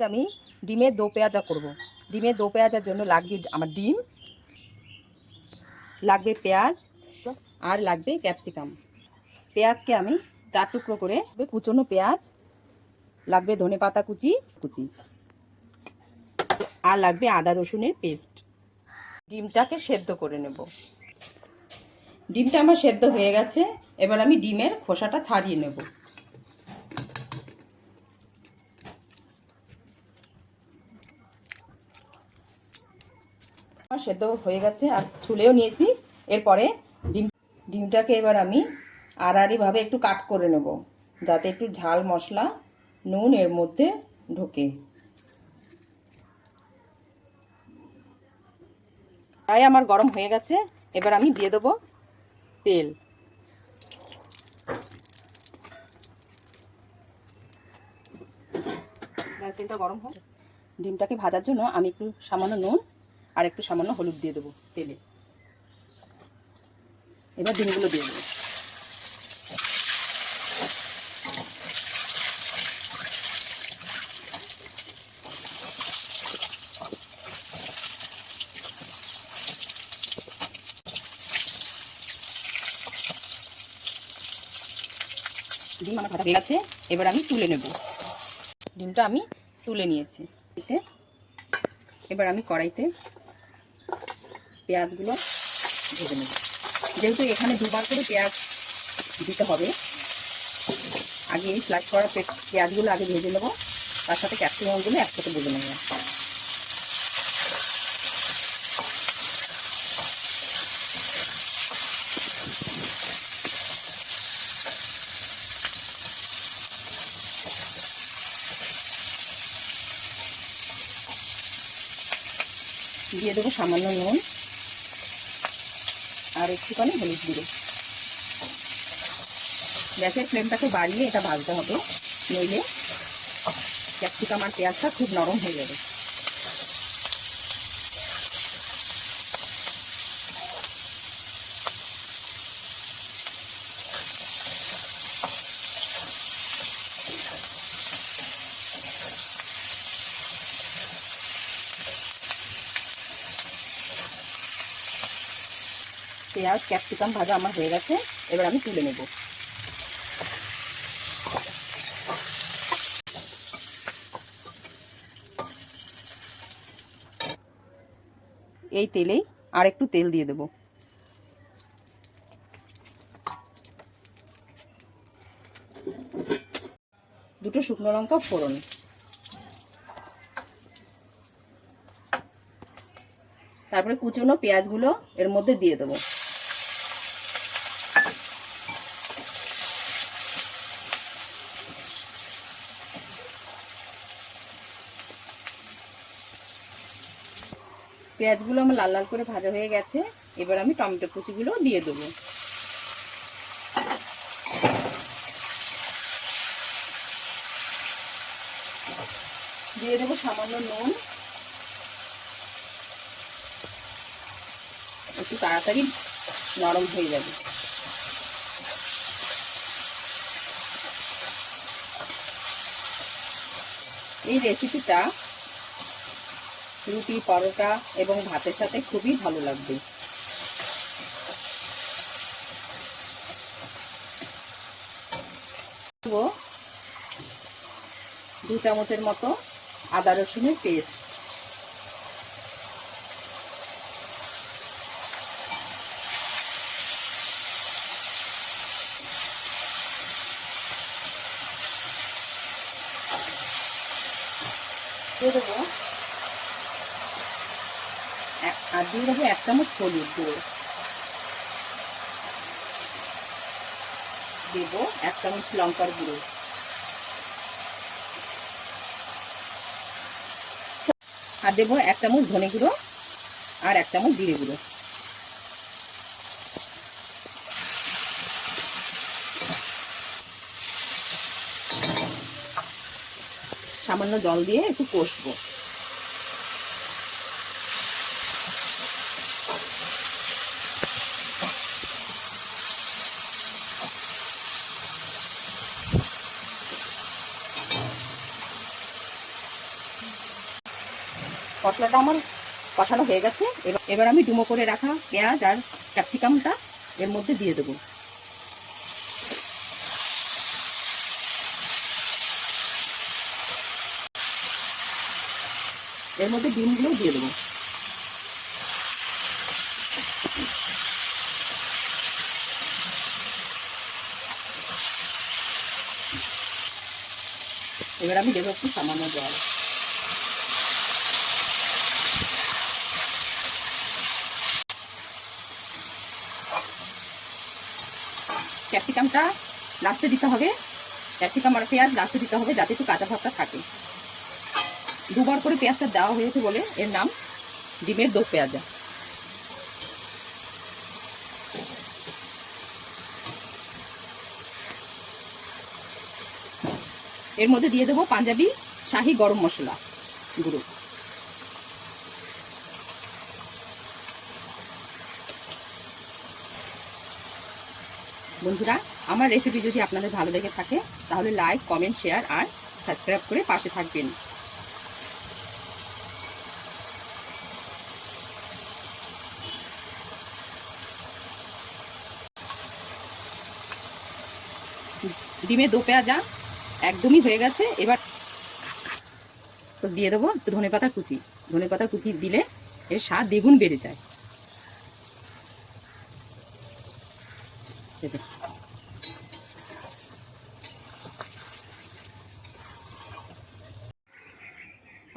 আমি ডিমের দো পেঁয়াজা করব। ডিমের দো পেঁয়াজার জন্য লাগবে আমার ডিম, লাগবে পেঁয়াজ আর লাগবে ক্যাপসিকাম। পেঁয়াজকে আমি 4 টুকরো করে কুচনো পেঁয়াজ, লাগবে ধনেপাতা কুচি কুচি, আর লাগবে আদা রসুনের পেস্ট। ডিমটাকে সেদ্ধ করে নেব। ডিমটা আমার সেদ্ধ হয়ে গেছে, এবার আমি ডিমের খোসাটা ছাড়িয়ে নেব। আমার সেদ্ধ হয়ে গেছে আর ছুলেও নিয়েছি। এরপরে ডিমটাকে এবার আমি আড়াআড়িভাবে একটু কাট করে নেব, যাতে একটু ঝাল মশলা নুন এর মধ্যে ঢোকে। তাই আমার গরম হয়ে গেছে, এবার আমি দিয়ে দেবো তেল। তেলটা গরম হোক। ডিমটাকে ভাজার জন্য আমি একটু সামান্য নুন আর একটু সামান্য হলুদ দিয়ে দেবো তেলে। এবার ডিমগুলো দিয়ে দেবো। ডিম আমার ভাজা হয়ে গেছে, এবার আমি তুলে নেব। ডিমটা আমি তুলে নিয়েছি। এবার আমি কড়াইতে পেঁয়াজগুলো ভেজে নেব। যেহেতু এখানে দুবার করে পেঁয়াজ দিতে হবে, আগে এই স্লাইস করা পেঁয়াজগুলো আগে ভেজে নেব, তার সাথে ক্যাপসিকামগুলো একসাথে ভেজে নেব। দিয়ে দেবো সামান্য নুন আর একটুখানি হলুদ গুঁড়ো। গ্যাসের ফ্লেমটাকে বাড়িয়ে এটা ভাজতে হবে, নইলে ক্যাপসিকাম আর পেঁয়াজটা খুব নরম হয়ে যাবে। পেঁয়াজ ক্যাপসিকাম ভাজা আমার হয়ে গেছে, এবার আমি তুলে নেব। এই তেলেই আর একটু তেল দিয়ে দেব। দুটো শুকনো লঙ্কা ফোড়ন, তারপরে কুচনো পেঁয়াজগুলো এর মধ্যে দিয়ে দেবো। পেঁয়াজগুলো আমার লাল লাল করে ভাজা হয়ে গেছে, এবার আমি টমেটো কুচিগুলো দিয়ে দেবো। দিয়ে দেবো সামান্য নুন, একটু তাড়াতাড়ি নরম হয়ে যাবে। এই রেসিপিটা রুটি, পরোটা এবং ভাতের সাথে খুবই ভালো লাগবে। তো 2 চামচের মতো আদা রসুনের পেস্ট, দিয়ে দেবো আর দিয়ে দেবো 1 চামচ হলুদ গুঁড়ো, দেবো 1 চামচ লঙ্কার গুঁড়ো, আর দেবো 1 চামচ ধনে গুঁড়ো আর 1 চামচ জিরে গুঁড়ো। সামান্য জল দিয়ে একটু কষবো। মশলাটা আমার কষানো হয়ে গেছে। এবার আমি ডুমো করে রাখা পেঁয়াজ আর ক্যাপসিকামটা এর মধ্যে দিয়ে দেবো। এর মধ্যে ডিমগুলো দিয়ে দেবো। এবার আমি দেবো একটু সামান্য জল। ক্যাপসিকামটা লাস্টে দিতে হবে, ক্যাপসিকাম আর পেঁয়াজ লাস্টে দিতে হবে, যাতে একটু কাঁচা ভাবটা থাকে। দুবার করে পেঁয়াজটা দেওয়া হয়েছে বলে এর নাম ডিমের দো পেঁয়াজা। এর মধ্যে দিয়ে দেবো পাঞ্জাবি শাহি গরম মশলা গুঁড়ো। বন্ধুরা, আমার রেসিপি যদি আপনাদের ভালো লেগে থাকে তাহলে লাইক, কমেন্ট, শেয়ার আর সাবস্ক্রাইব করে পাশে থাকবেন। ডিমের দো পেঁয়াজা একদমই হয়ে গেছে। এবার তো দিয়ে দেবো একটু ধনেপাতা কুচি। ধনেপাতা কুচি দিলে এর স্বাদ দ্বিগুণ বেড়ে যায়।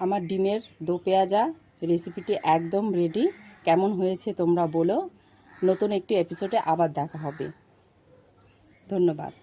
আমার ডিমের দো পেঁয়াজা রেসিপিটি একদম রেডি। কেমন হয়েছে তোমরা বলো। নতুন একটি এপিসোডে আবার দেখা হবে। ধন্যবাদ।